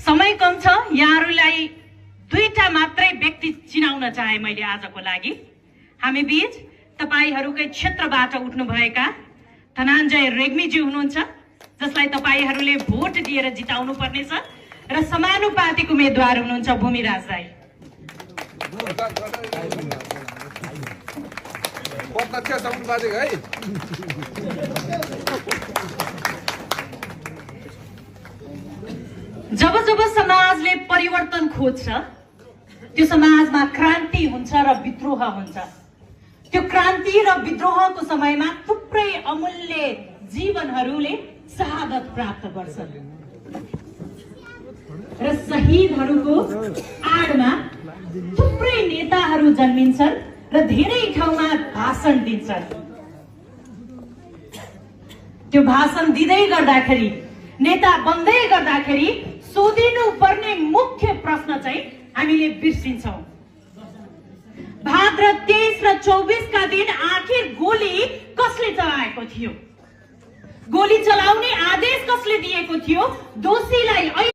समय कम छ, यहाँहरूलाई दुईटा मात्रै व्यक्ति चिनाउन चाहे मैले आजको लागि। हामी बीच तपाईहरुकै क्षेत्रबाट उठ्नुभएका धनञ्जय रेग्मीजी हुनुहुन्छ, जसलाई तपाईहरुले भोट दिएर जिताउनु पर्नेछ र समानुपातिक उम्मेदवार हुनुहुन्छ भूमिराज राई। जब जब समाजले परिवर्तन खोज्छ, त्यो समाजमा क्रान्ति हुन्छ र विद्रोह हुन्छ। त्यो क्रान्ति र विद्रोहको समयमा थुप्रै अमूल्य जीवनहरूले शहादत प्राप्त गर्छन् र शहीदहरूको आडमा थुप्रै नेताहरू जन्मिन्छन् र धेरै ठाउँमा भाषण दिन्छन्। त्यो भाषण दिँदै गर्दाखेरि, नेता बन्दै गर्दाखेरि सोधिनु पर्ने मुख्य प्रश्न चाहिँ हामीले बिर्सिन्छौं। भाद्र 23 र 24 का दिन आखिर गोली कसले चलाएको थियो? गोली चलाउने आदेश कसले दिएको थियो? दोषीलाई